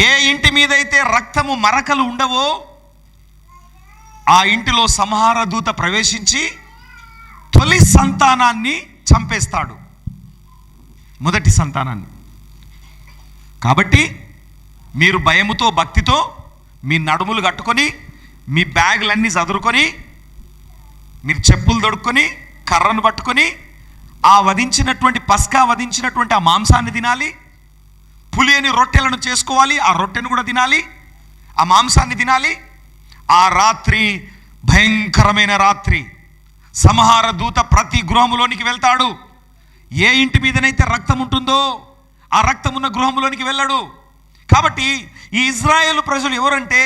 ఏ ఇంటి మీద అయితే రక్తము మరకలు ఉండవో ఆ ఇంటిలో సంహార దూత ప్రవేశించి తొలి సంతానాన్ని చంపేస్తాడు, మొదటి సంతానాన్ని. కాబట్టి మీరు భయముతో భక్తితో మీ నడుములు కట్టుకొని మీ బ్యాగులన్నీ చదురుకొని మీరు చెప్పులు దొడుక్కొని కర్రను పట్టుకొని ఆ వధించినటువంటి పస్కా వధించినటువంటి ఆ మాంసాన్ని తినాలి. పులియని రొట్టెలను చేసుకోవాలి, ఆ రొట్టెను కూడా తినాలి, ఆ మాంసాన్ని తినాలి. ఆ రాత్రి భయంకరమైన రాత్రి. సంహార దూత ప్రతి గృహములోనికి వెళ్తాడు. ఏ ఇంటి మీదనైతే రక్తం ఉంటుందో ఆ రక్తం ఉన్న గృహంలోనికి వెళ్ళడు. కాబట్టి ఈ ఇజ్రాయేలు ప్రజలు ఎవరంటే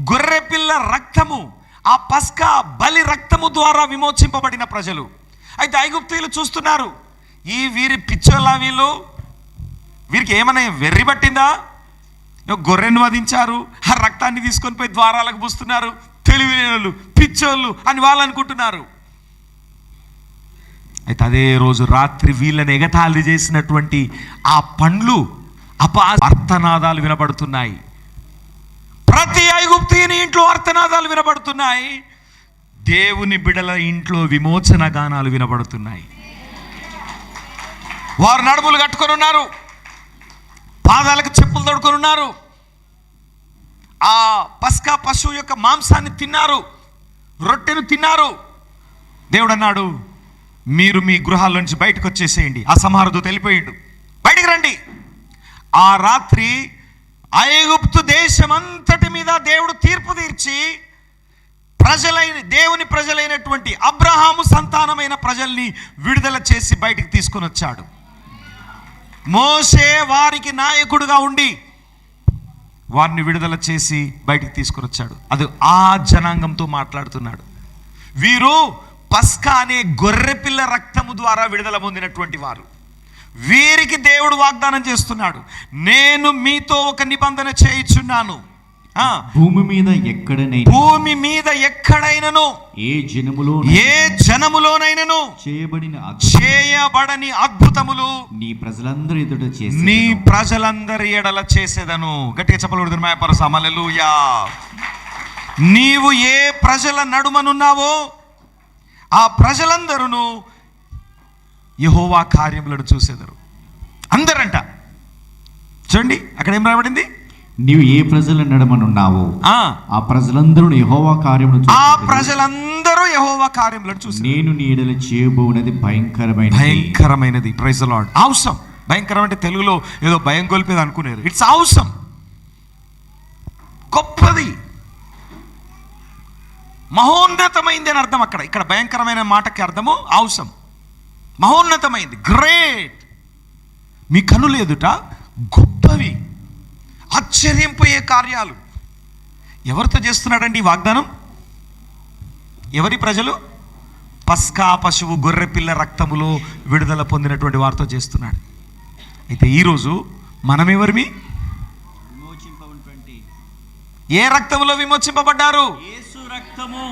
గొర్రెపిల్ల రక్తము, ఆ పస్కా బలి రక్తము ద్వారా విమోచింపబడిన ప్రజలు. అయితే ఐగుప్తీయులు చూస్తున్నారు, ఈ వీరి పిచ్చోళ్ళ వీరికి ఏమైనా వెర్రి పట్టిందా? గొర్రెను వధించారు, ఆ రక్తాన్ని తీసుకొని పోయి ద్వారాలకు పూస్తున్నారు, తెలివిలేనోళ్ళు పిచ్చోళ్ళు అని వాళ్ళు అనుకుంటున్నారు. అయితే అదే రోజు రాత్రి వీళ్ళని ఎగతాళి చేసినటువంటి ఆ పండ్లు అర్తనాదాలు వినబడుతున్నాయి. ప్రతి ఐగుప్తీయుని ఇంట్లో అర్తనాదాలు వినబడుతున్నాయి. దేవుని బిడల ఇంట్లో విమోచన గానాలు వినబడుతున్నాయి. వారు నడుములు కట్టుకొని ఉన్నారు, పాదాలకు చెప్పులు తొడుకొని ఉన్నారు, ఆ పస్కా పశువు యొక్క మాంసాన్ని తిన్నారు, రొట్టెను తిన్నారు. దేవుడు అన్నాడు, మీరు మీ గృహాల నుంచి బయటకు వచ్చేసేయండి. ఆ సంహార దూత వెళ్ళిపోయాడు, బయటికి రండి. ఆ రాత్రి ఐగుప్తు దేశమంతటి మీద దేవుడు తీర్పు తీర్చి దేవుని ప్రజలైనటువంటి అబ్రహాము సంతానమైన ప్రజల్ని విడుదల చేసి బయటికి తీసుకొని వచ్చాడు. మోషే వారికి నాయకుడుగా ఉండి వారిని విడుదల చేసి బయటికి తీసుకొని వచ్చాడు. అది ఆ జనాంగంతో మాట్లాడుతున్నాడు. వీరు పస్కా అనే గొర్రెపిల్ల రక్తము ద్వారా విడుదల పొందినటువంటి వారు. వీరికి దేవుడు వాగ్దానం చేస్తున్నాడు, నేను మీతో ఒక నిబంధన చేయుచున్నాను. భూమి మీద ఎక్కడైనను ఏ జనములోనైనను చేయబడని అద్భుతములు నీ ప్రజలందరి ఎడల చేసేదను. గట్టిగా చెప్పకూడదు మాయపరస హల్లెలూయా. నీవు ఏ ప్రజల నడుమనున్నావో ఆ ప్రజలందరూ యెహోవా కార్యములను చూసేదరు. అందరంట. చూడండి అక్కడ ఏం రాయబడింది, నీవు ఏ ప్రజల నడుమనున్నావో ఆ ప్రజలందరూ యెహోవా కార్యములను ఆ ప్రజలందరూ యెహోవా కార్యములను చూసి నేను నీ ఎడల చేయబోవునది భయంకరమైనది. Praise the Lord. అవసరం. భయంకరం అంటే తెలుగులో ఏదో భయం కొలిపేది అనుకునేరు. ఇట్స్ అవసరం, గొప్పది, మహోన్నతమైంది అని అర్థం. ఇక్కడ భయంకరమైన మాటకి అర్థము అవసరం, మహోన్నతమైంది, గ్రేట్. మీ కనులు ఎదుట గొప్పవి, ఆశ్చర్యంపోయే కార్యాలు. ఎవరితో చేస్తున్నాడండి ఈ వాగ్దానం? ఎవరి ప్రజలు? పస్కా పశువు గొర్రెపిల్ల రక్తములో విడుదల పొందినటువంటి వారితో చేస్తున్నాడు. అయితే ఈరోజు మనమెవరిమి? ఏ రక్తములో విమోచింపబడ్డారు? యేసు రక్తము.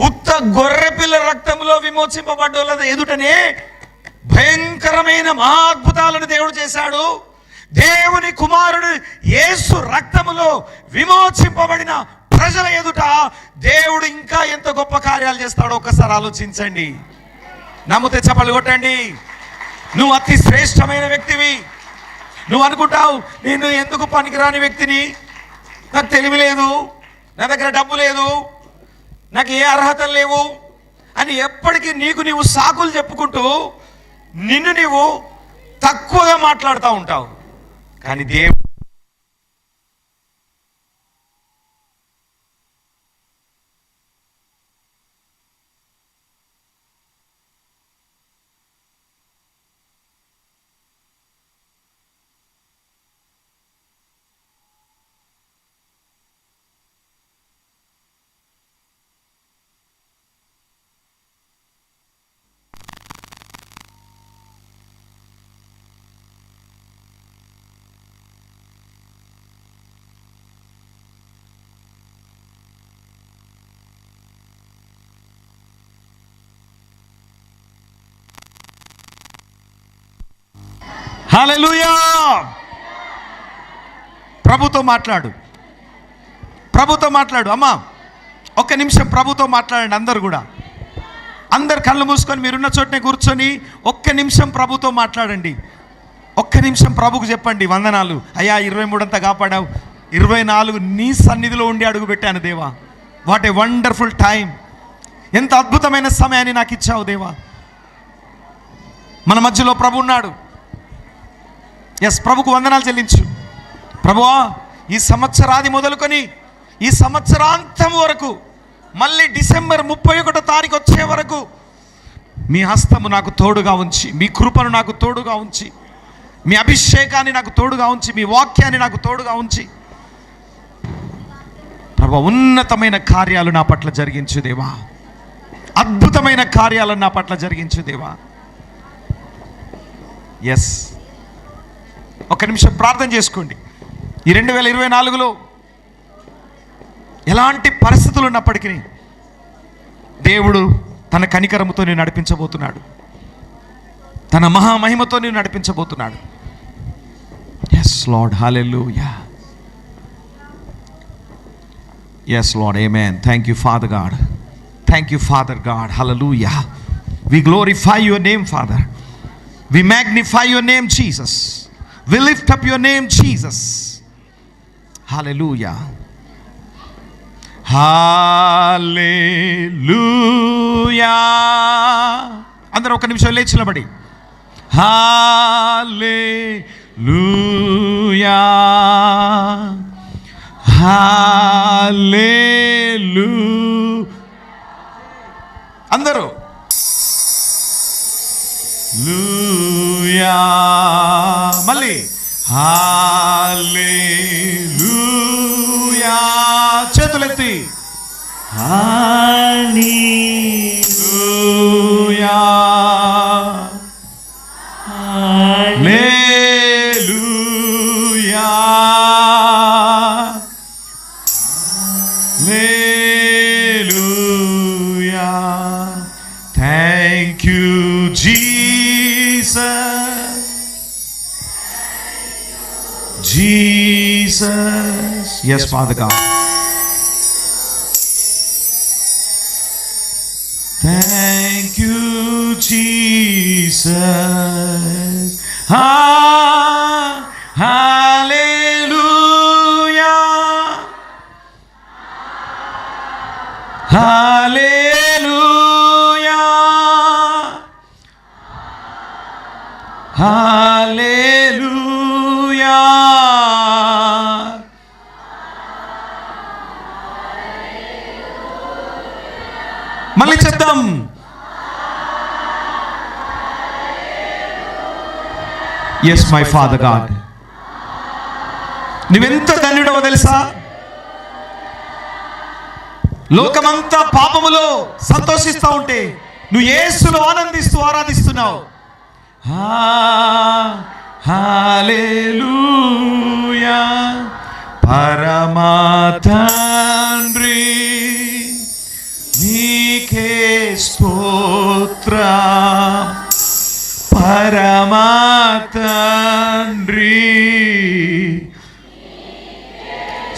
ఉత్త గొర్రెపిల్ల రక్తములో విమోచింపబడ్డ ఎదుటనే భయంకరమైన మహాద్భుతాలను దేవుడు చేశాడు. దేవుని కుమారుడు యేసు రక్తములో విమోచింపబడిన ప్రజల ఎదుట దేవుడు ఇంకా ఎంత గొప్ప కార్యాలు చేస్తాడో ఒక్కసారి ఆలోచించండి. నమ్మితే చప్పట్లు కొట్టండి. నువ్వు అతి శ్రేష్టమైన వ్యక్తివి. నువ్వు అనుకుంటావు, నేను ఎందుకు పనికిరాని వ్యక్తిని, నాకు తెలివి లేదు, నా దగ్గర డబ్బు లేదు, నాకు ఏ అర్హతలు లేవు అని ఎప్పటికీ నీవు సాకులు చెప్పుకుంటూ నిన్ను నీవు తక్కువగా మాట్లాడుతూ ఉంటావు. కానీ దేవుడు హల్లెలూయా. ప్రభుతో మాట్లాడు, ప్రభుతో మాట్లాడు. అమ్మా ఒక్క నిమిషం ప్రభుతో మాట్లాడండి. అందరు కూడా, అందరు కళ్ళు మూసుకొని మీరున్న చోటనే కూర్చొని ఒక్క నిమిషం ప్రభుతో మాట్లాడండి. ఒక్క నిమిషం ప్రభుకు చెప్పండి, వందనాలు అయ్యా, 23 అంతా కాపాడావు, 24 నీ సన్నిధిలో ఉండి అడుగు పెట్టాను దేవా. వాట్ ఏ వండర్ఫుల్ టైం, ఎంత అద్భుతమైన సమయాన్ని నాకు ఇచ్చావు దేవా. మన మధ్యలో ప్రభు ఉన్నాడు. ఎస్, ప్రభుకు వందనాలు చెల్లించు. ప్రభువా, ఈ సంవత్సరాది మొదలుకొని ఈ సంవత్సరాంతం వరకు, మళ్ళీ డిసెంబర్ 31వ తారీఖు వచ్చే వరకు మీ హస్తము నాకు తోడుగా ఉంచి, మీ కృపను నాకు తోడుగా ఉంచి, మీ అభిషేకాన్ని నాకు తోడుగా ఉంచి, మీ వాక్యాన్ని నాకు తోడుగా ఉంచి ప్రభు ఉన్నతమైన కార్యాలు నా పట్ల జరిగించు దేవా. అద్భుతమైన కార్యాలను నా పట్ల జరిగించు దేవా. ఎస్, ఒక నిమిషం ప్రార్థన చేసుకోండి. ఈ 2024లో ఎలాంటి పరిస్థితులు ఉన్నప్పటికీ దేవుడు తన కనికరముతో నేను నడిపించబోతున్నాడు, తన మహామహిమతో నేను నడిపించబోతున్నాడు. Yes Lord, hallelujah. Yes Lord, amen. Thank you Father God, thank you Father God, hallelujah. We glorify your name Father, we magnify your name Jesus, we lift up your name Jesus, hallelujah. Hallelujah. అందరూ ఒక నిమిషం లేచి నిలబడి హల్లెలూయా, hallelujah. అందరూ లూయా. మళ్ళీ hallelujah. చేతులెత్తి hallelujah, hallelujah, hallelujah. Thank you Jesus, Jesus. Yes, Father God. Thank you, Jesus. Hallelujah. Hallelujah. Hallelujah. మళ్ళీ చెప్దాం. Yes my father God. నువ్వెంత ధన్యుడవో తెలుసా? లోకమంతా పాపములో సంతోషిస్తూ ఉంటే నువ్వు యేసులో ఆనందిస్తూ ఆరాధిస్తున్నావు. హల్లెలూయా. పరమా తండ్రి నీకే స్తోత్రం, పరమా తండ్రి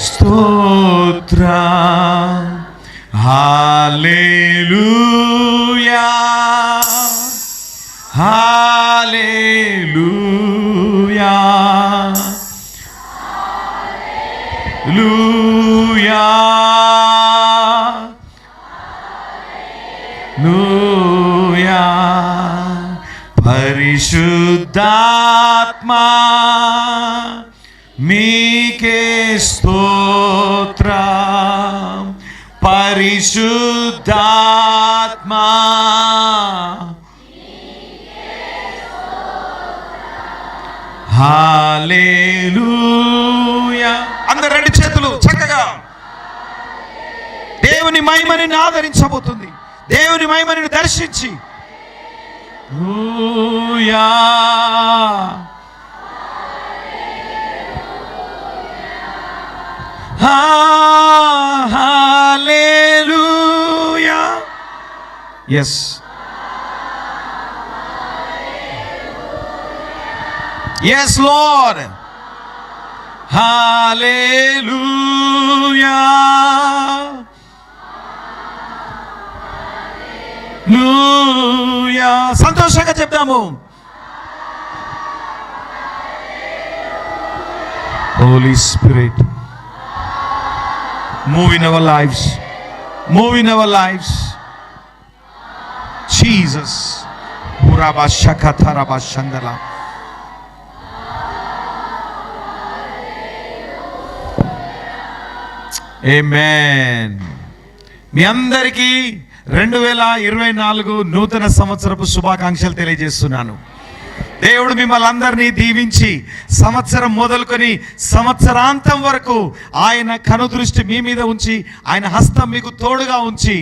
స్తోత్రం. హల్లెలూయా, హల్లెలూయా, హల్లెలూయా, హల్లెలూయా. పరిశుద్ధాత్మా మీకే స్తోత్రం, పరిశుద్ధాత్మా హల్లెలూయా. అందరు రెండు చేతులు చక్కగా. దేవుని మహిమని ఆదరించబోతుంది, దేవుని మహిమని దర్శించి హల్లెలూయా. హల్లెలూయా. ఎస్, yes Lord, హల్లెలూయా లూయా. సంతోషంగా చెప్తాము. Holy Spirit, move in our lives. Move in our lives. Jesus. Uraba shakataraba shandala. Amen. మీ అందరికీ 2024 నూతన సంవత్సరపు శుభాకాంక్షలు తెలియజేస్తున్నాను. దేవుడు మిమ్మల్ని అందరినీ దీవించి సంవత్సరం మొదలుకొని సంవత్సరాంతం వరకు ఆయన కనుదృష్టి మీ మీద ఉంచి, ఆయన హస్తం మీకు తోడుగా ఉంచి,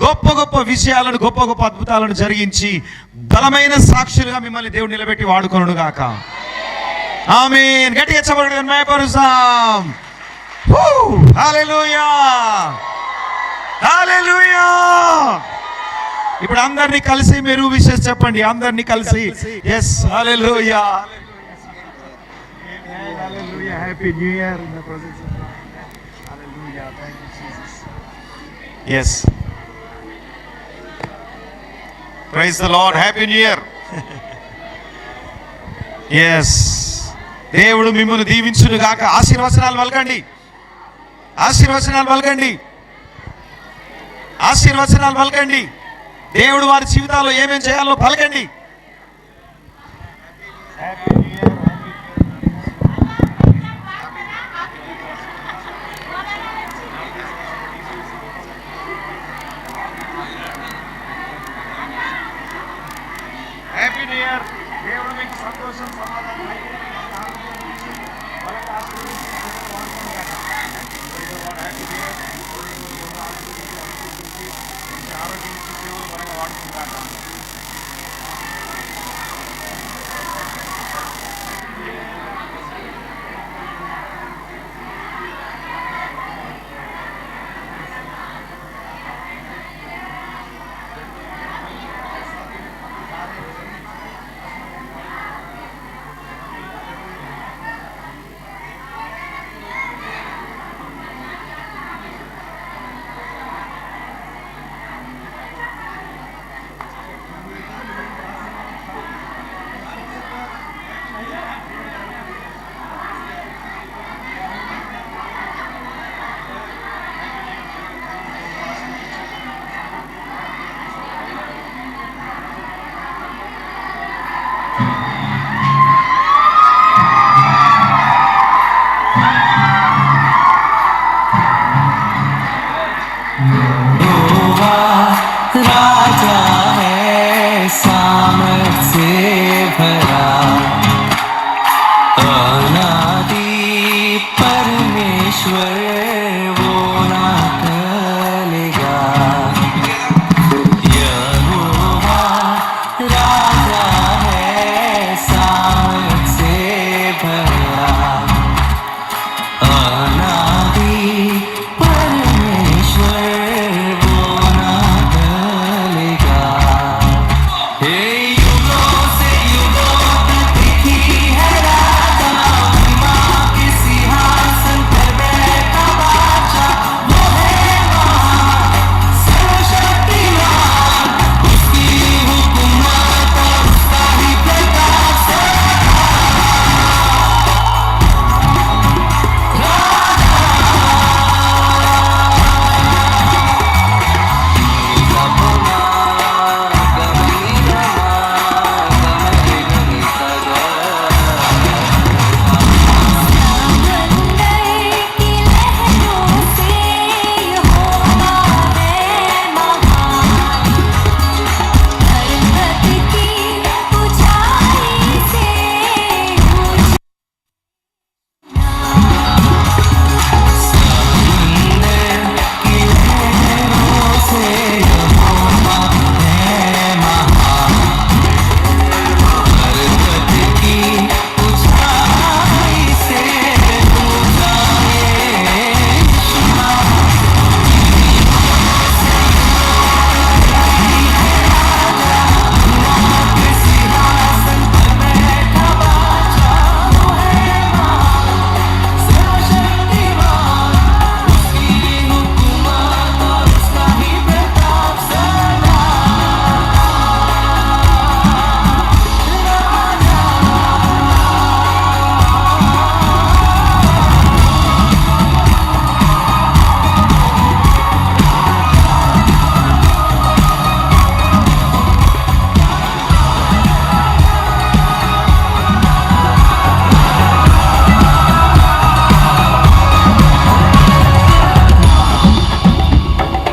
గొప్ప గొప్ప విషయాలను, గొప్ప గొప్ప అద్భుతాలను జరిగించి, బలమైన సాక్షులుగా మిమ్మల్ని దేవుడు నిలబెట్టి వాడుకొనుడు గాక. ఆమేన్. గట్టిగా చెప్పండి, మయపరుసాం. హల్లెలూయా, హల్లెలూయా. ఇప్పుడు అందరినీ కలిసి మీరు విషెస్ చెప్పండి. అందరినీ కలిసి yes hallelujah hallelujah happy new year in the presence of God. Hallelujah, thank you Jesus. Yes, praise the Lord, happy new year. Yes, దేవుడు మిమ్మల్ని దీవించును గాక. ఆశీర్వచనాలు పలకండి, ఆశీర్వచనాలు పలకండి, ఆశీర్వచనాలు పలకండి. దేవుడు వారి జీవితాల్లో ఏమేం చేయాలో పలకండి.